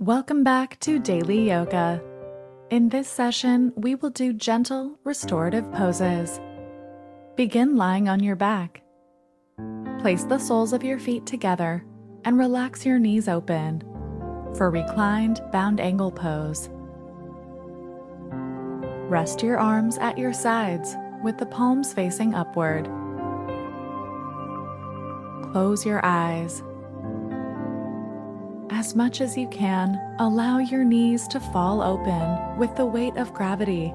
Welcome back to Daily Yoga. In this session, we will do gentle, restorative poses. Begin lying on your back. Place the soles of your feet together and relax your knees open for reclined bound angle pose. Rest your arms at your sides with the palms facing upward. Close your eyes. As much as you can, allow your knees to fall open with the weight of gravity,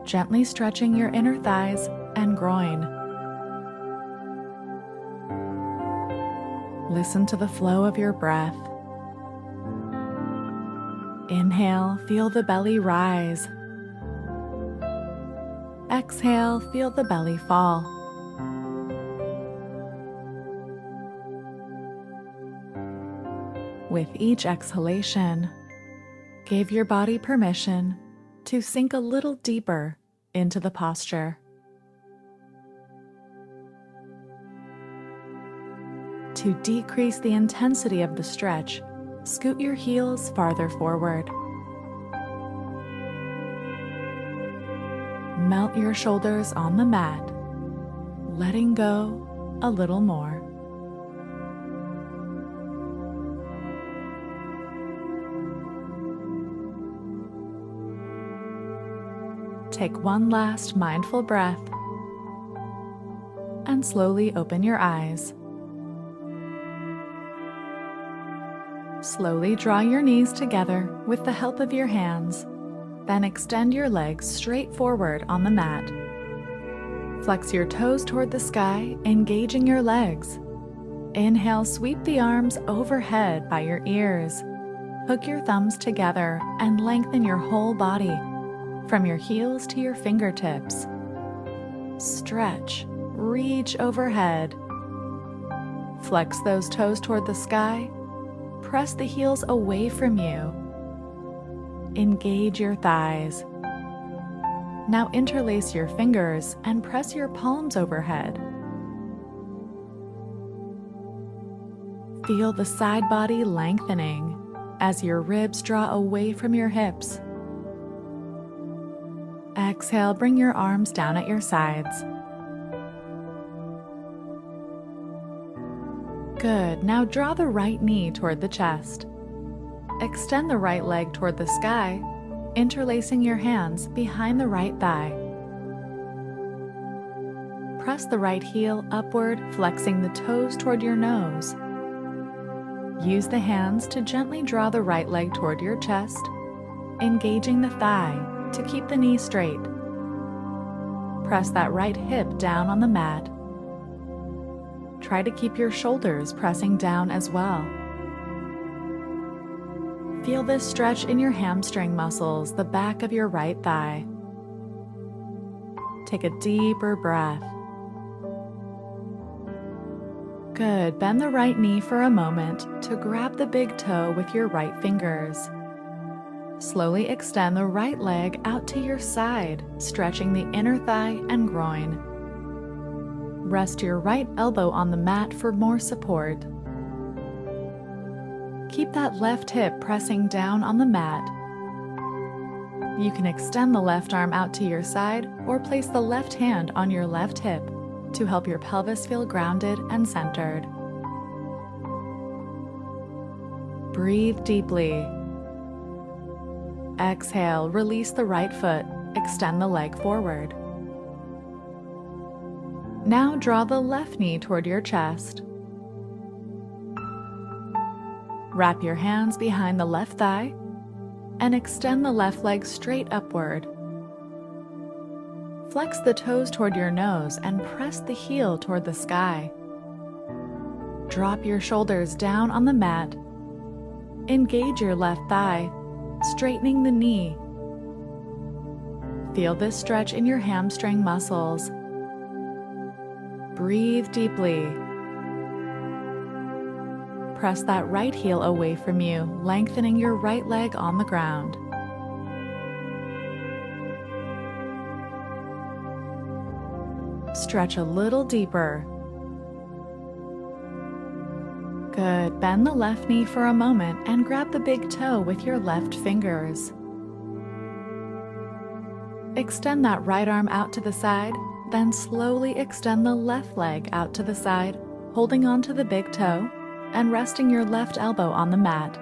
gently stretching your inner thighs and groin. Listen to the flow of your breath. Inhale, feel the belly rise. Exhale, feel the belly fall. With each exhalation, give your body permission to sink a little deeper into the posture. To decrease the intensity of the stretch, scoot your heels farther forward. Melt your shoulders on the mat, letting go a little more. Take one last mindful breath and slowly open your eyes. Slowly draw your knees together with the help of your hands, then extend your legs straight forward on the mat. Flex your toes toward the sky, engaging your legs. Inhale, sweep the arms overhead by your ears. Hook your thumbs together and lengthen your whole body, from your heels to your fingertips. Stretch, reach overhead. Flex those toes toward the sky. Press the heels away from you. Engage your thighs. Now interlace your fingers and press your palms overhead. Feel the side body lengthening as your ribs draw away from your hips. Exhale, bring your arms down at your sides. Good. Now draw the right knee toward the chest. Extend the right leg toward the sky, interlacing your hands behind the right thigh. Press the right heel upward, flexing the toes toward your nose. Use the hands to gently draw the right leg toward your chest, engaging the thigh to keep the knee straight. Press that right hip down on the mat. Try to keep your shoulders pressing down as well. Feel this stretch in your hamstring muscles, the back of your right thigh. Take a deeper breath. Good. Bend the right knee for a moment to grab the big toe with your right fingers. Slowly extend the right leg out to your side, stretching the inner thigh and groin. Rest your right elbow on the mat for more support. Keep that left hip pressing down on the mat. You can extend the left arm out to your side or place the left hand on your left hip to help your pelvis feel grounded and centered. Breathe deeply. Exhale, release the right foot, extend the leg forward. Now draw the left knee toward your chest. Wrap your hands behind the left thigh and extend the left leg straight upward. Flex the toes toward your nose and press the heel toward the sky. Drop your shoulders down on the mat. Engage your left thigh, straightening the knee. Feel this stretch in your hamstring muscles. Breathe deeply. Press that right heel away from you, lengthening your right leg on the ground. Stretch a little deeper. Good. Bend the left knee for a moment and grab the big toe with your left fingers. Extend that right arm out to the side, then slowly extend the left leg out to the side, holding on to the big toe and resting your left elbow on the mat.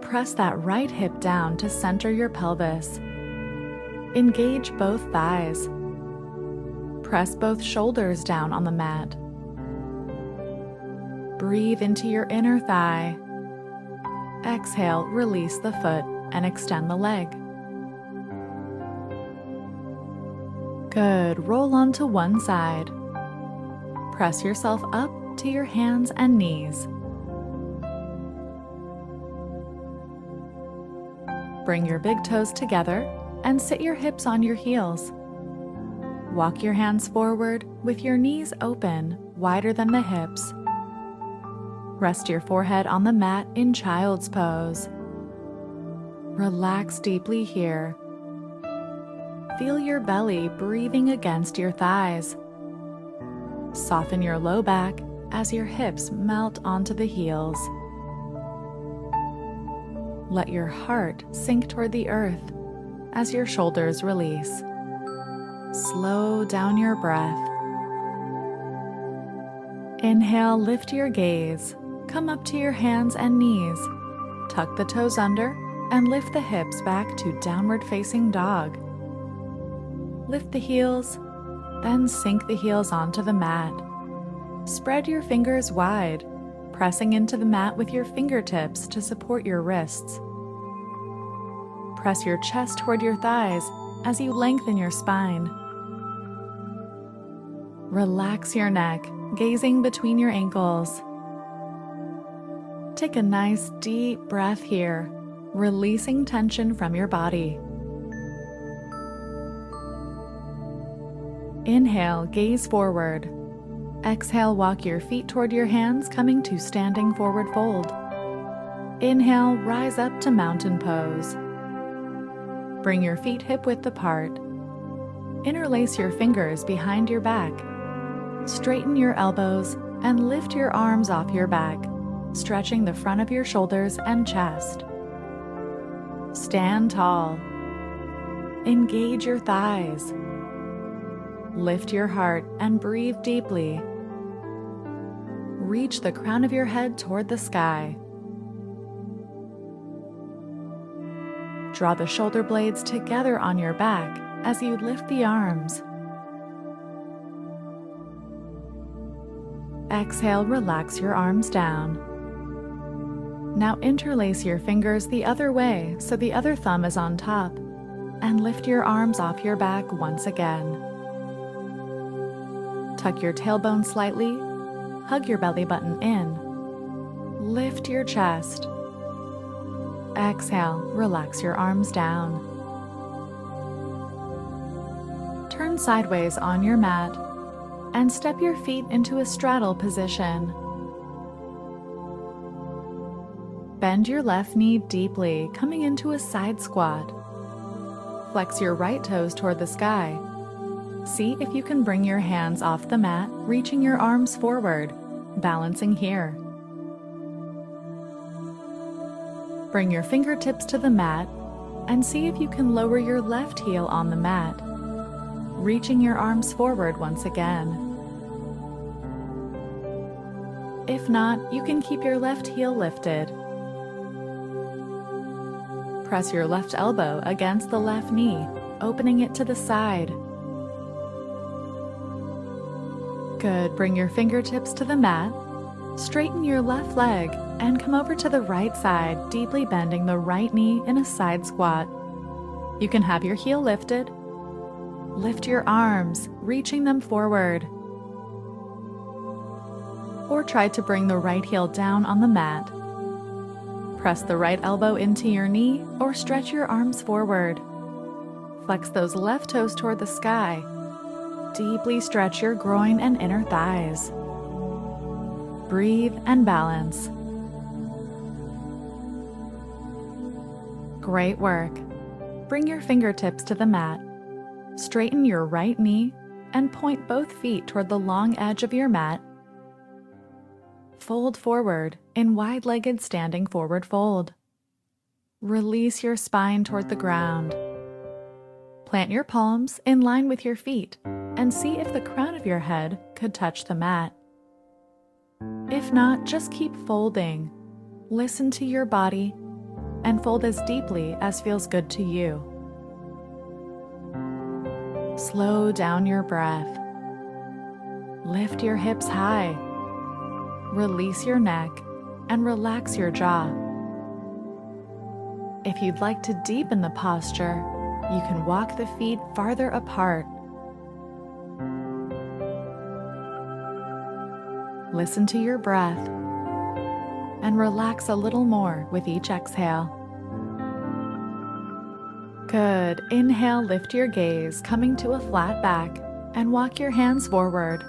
Press that right hip down to center your pelvis. Engage both thighs. Press both shoulders down on the mat. Breathe into your inner thigh. Exhale, release the foot and extend the leg. Good. Roll onto one side. Press yourself up to your hands and knees. Bring your big toes together and sit your hips on your heels. Walk your hands forward with your knees open, wider than the hips. Rest your forehead on the mat in child's pose. Relax deeply here. Feel your belly breathing against your thighs. Soften your low back as your hips melt onto the heels. Let your heart sink toward the earth as your shoulders release. Slow down your breath. Inhale, lift your gaze. Come up to your hands and knees. Tuck the toes under and lift the hips back to downward facing dog. Lift the heels, then sink the heels onto the mat. Spread your fingers wide, pressing into the mat with your fingertips to support your wrists. Press your chest toward your thighs as you lengthen your spine. Relax your neck, gazing between your ankles. Take a nice deep breath here, releasing tension from your body. Inhale, gaze forward. Exhale, walk your feet toward your hands, coming to standing forward fold. Inhale, rise up to mountain pose. Bring your feet hip-width apart. Interlace your fingers behind your back. Straighten your elbows and lift your arms off your back, stretching the front of your shoulders and chest. Stand tall. Engage your thighs. Lift your heart and breathe deeply. Reach the crown of your head toward the sky. Draw the shoulder blades together on your back as you lift the arms. Exhale, relax your arms down. Now interlace your fingers the other way so the other thumb is on top, and lift your arms off your back once again. Tuck your tailbone slightly, hug your belly button in. Lift your chest. Exhale, relax your arms down. Turn sideways on your mat and step your feet into a straddle position. Bend your left knee deeply, coming into a side squat. Flex your right toes toward the sky. See if you can bring your hands off the mat, reaching your arms forward, balancing here. Bring your fingertips to the mat and see if you can lower your left heel on the mat, reaching your arms forward once again. If not, you can keep your left heel lifted. Press your left elbow against the left knee, opening it to the side. Good. Bring your fingertips to the mat. Straighten your left leg and come over to the right side, deeply bending the right knee in a side squat. You can have your heel lifted. Lift your arms, reaching them forward. Or try to bring the right heel down on the mat. Press the right elbow into your knee or stretch your arms forward. Flex those left toes toward the sky. Deeply stretch your groin and inner thighs. Breathe and balance. Great work. Bring your fingertips to the mat. Straighten your right knee and point both feet toward the long edge of your mat. Fold forward in wide-legged standing forward fold. Release your spine toward the ground. Plant your palms in line with your feet and see if the crown of your head could touch the mat. If not, just keep folding. Listen to your body and fold as deeply as feels good to you. Slow down your breath. Lift your hips high. Release your neck and relax your jaw. If you'd like to deepen the posture, you can walk the feet farther apart. Listen to your breath and relax a little more with each exhale. Good. Inhale, lift your gaze, coming to a flat back, and walk your hands forward.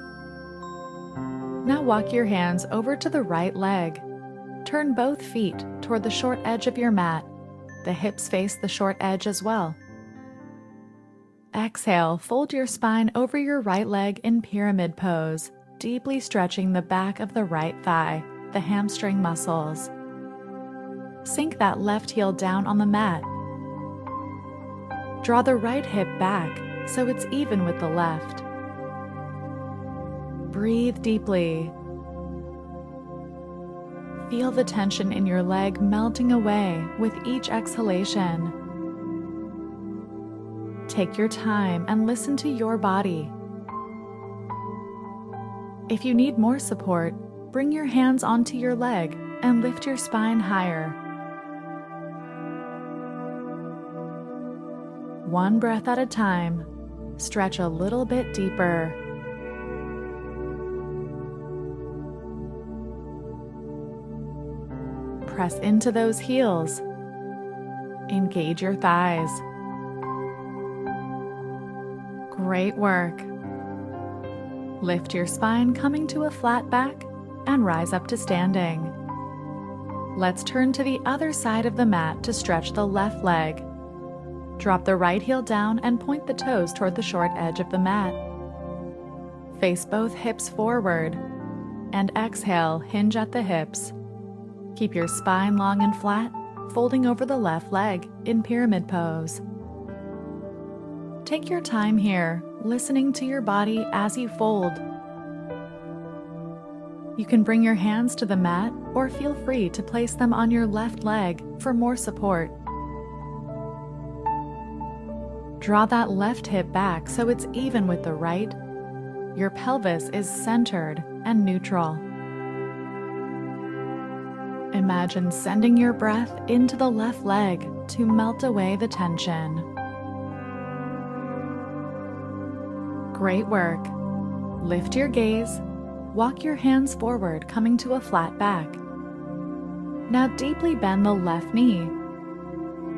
Now walk your hands over to the right leg. Turn both feet toward the short edge of your mat. The hips face the short edge as well. Exhale, fold your spine over your right leg in pyramid pose, deeply stretching the back of the right thigh, the hamstring muscles. Sink that left heel down on the mat. Draw the right hip back so it's even with the left. Breathe deeply. Feel the tension in your leg melting away with each exhalation. Take your time and listen to your body. If you need more support, bring your hands onto your leg and lift your spine higher. One breath at a time, stretch a little bit deeper. Press into those heels. Engage your thighs. Great work. Lift your spine, coming to a flat back, and rise up to standing. Let's turn to the other side of the mat to stretch the left leg. Drop the right heel down and point the toes toward the short edge of the mat. Face both hips forward, and exhale, hinge at the hips. Keep your spine long and flat, folding over the left leg in pyramid pose. Take your time here, listening to your body as you fold. You can bring your hands to the mat or feel free to place them on your left leg for more support. Draw that left hip back so it's even with the right. Your pelvis is centered and neutral. Imagine sending your breath into the left leg to melt away the tension. Great work. Lift your gaze. Walk your hands forward, coming to a flat back. Now deeply bend the left knee.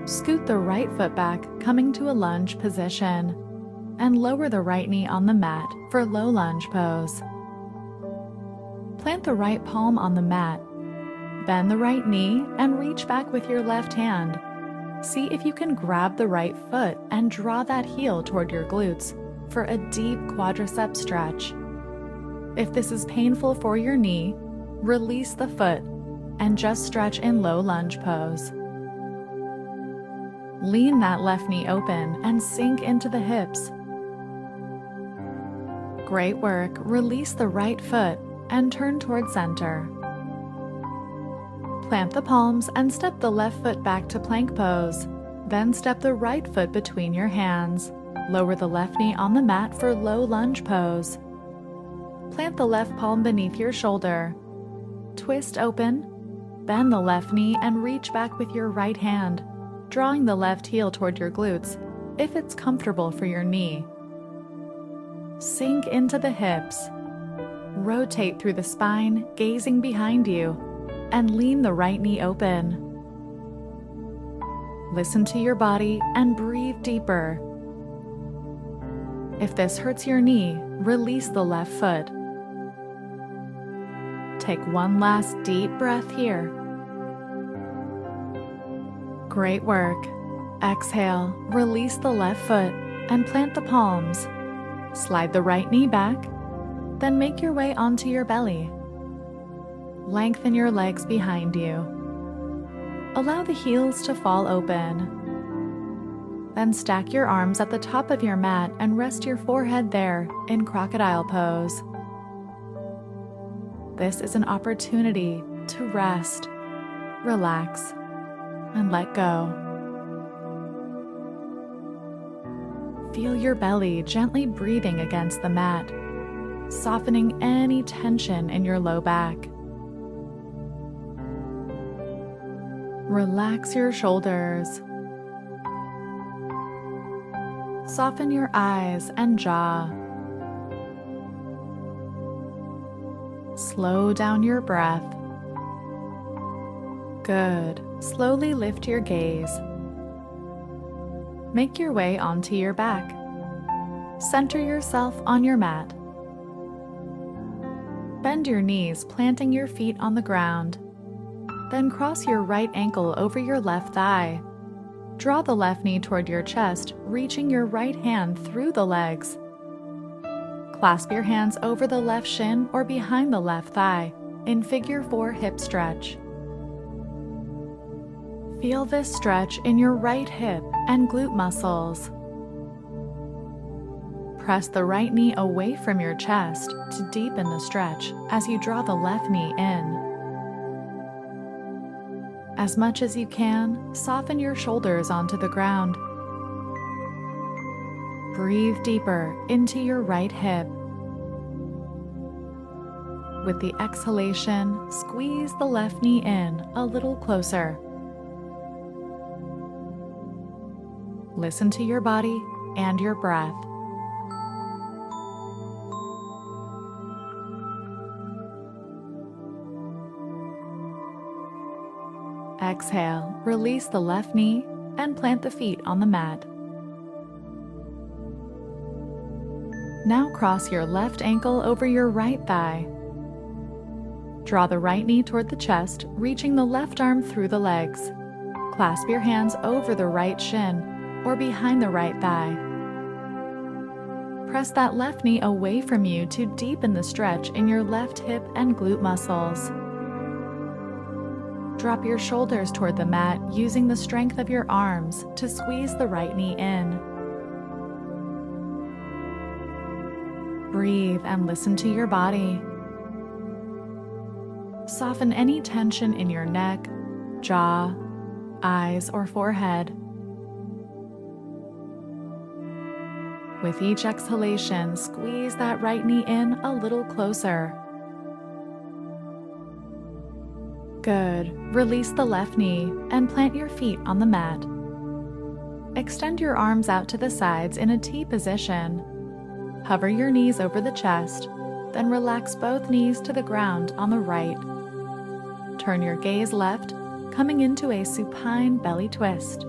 Scoot the right foot back, coming to a lunge position, and lower the right knee on the mat for low lunge pose. Plant the right palm on the mat. Bend the right knee and reach back with your left hand. See if you can grab the right foot and draw that heel toward your glutes for a deep quadricep stretch. If this is painful for your knee, release the foot and just stretch in low lunge pose. Lean that left knee open and sink into the hips. Great work. Release the right foot and turn toward center. Plant the palms and step the left foot back to plank pose. Then step the right foot between your hands. Lower the left knee on the mat for low lunge pose. Plant the left palm beneath your shoulder. Twist open. Bend the left knee and reach back with your right hand, drawing the left heel toward your glutes if it's comfortable for your knee. Sink into the hips. Rotate through the spine, gazing behind you, and lean the right knee open. Listen to your body and breathe deeper. If this hurts your knee, release the left foot. Take one last deep breath here. Great work. Exhale, release the left foot and plant the palms. Slide the right knee back, then make your way onto your belly. Lengthen your legs behind you. Allow the heels to fall open. Then stack your arms at the top of your mat and rest your forehead there in crocodile pose. This is an opportunity to rest, relax, and let go. Feel your belly gently breathing against the mat, softening any tension in your low back. Relax your shoulders. Soften your eyes and jaw. Slow down your breath. Good. Slowly lift your gaze. Make your way onto your back. Center yourself on your mat. Bend your knees, planting your feet on the ground. Then cross your right ankle over your left thigh. Draw the left knee toward your chest, reaching your right hand through the legs. Clasp your hands over the left shin or behind the left thigh in Figure 4 hip stretch. Feel this stretch in your right hip and glute muscles. Press the right knee away from your chest to deepen the stretch as you draw the left knee in. As much as you can, soften your shoulders onto the ground. Breathe deeper into your right hip. With the exhalation, squeeze the left knee in a little closer. Listen to your body and your breath. Exhale, release the left knee and plant the feet on the mat. Now cross your left ankle over your right thigh. Draw the right knee toward the chest, reaching the left arm through the legs. Clasp your hands over the right shin or behind the right thigh. Press that left knee away from you to deepen the stretch in your left hip and glute muscles. Drop your shoulders toward the mat using the strength of your arms to squeeze the right knee in. Breathe and listen to your body. Soften any tension in your neck, jaw, eyes, or forehead. With each exhalation, squeeze that right knee in a little closer. Good. Release the left knee and plant your feet on the mat. Extend your arms out to the sides in a T position. Hover your knees over the chest, then relax both knees to the ground on the right. Turn your gaze left, coming into a supine belly twist.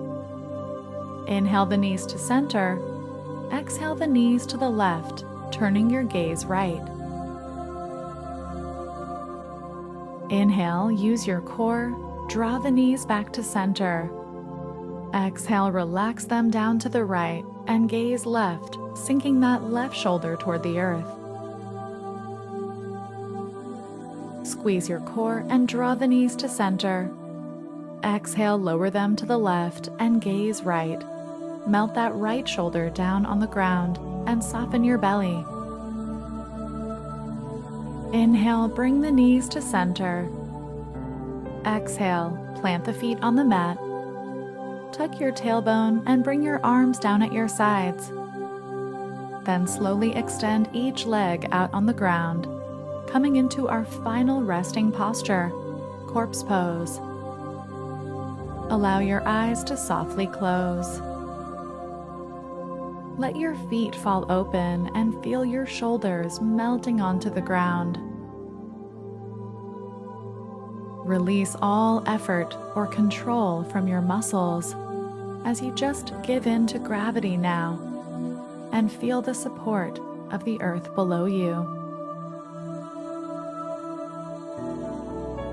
Inhale the knees to center. Exhale the knees to the left, turning your gaze right. Inhale, use your core, draw the knees back to center. Exhale, relax them down to the right and gaze left, sinking that left shoulder toward the earth. Squeeze your core and draw the knees to center. Exhale, lower them to the left and gaze right. Melt that right shoulder down on the ground and soften your belly. Inhale, bring the knees to center. Exhale, plant the feet on the mat. Tuck your tailbone and bring your arms down at your sides. Then slowly extend each leg out on the ground, coming into our final resting posture, corpse pose. Allow your eyes to softly close. Let your feet fall open and feel your shoulders melting onto the ground. Release all effort or control from your muscles as you just give in to gravity now and feel the support of the earth below you.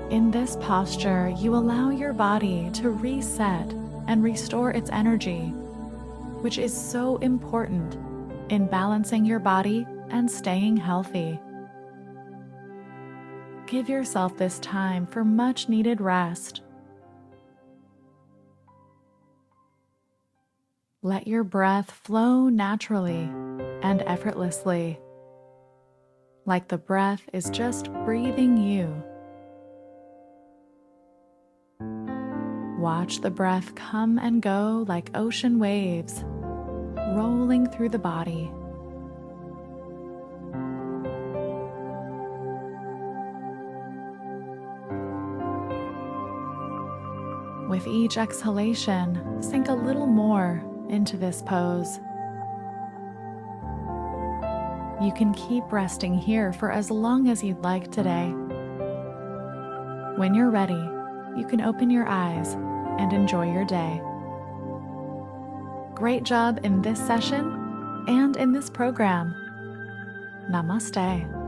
In this posture, you allow your body to reset and restore its energy, which is so important in balancing your body and staying healthy. give yourself this time for much needed rest. Let your breath flow naturally and effortlessly, like the breath is just breathing you. Watch the breath come and go like ocean waves, rolling through the body. With each exhalation, sink a little more into this pose. You can keep resting here for as long as you'd like today. When you're ready, you can open your eyes and enjoy your day. Great job in this session and in this program. Namaste.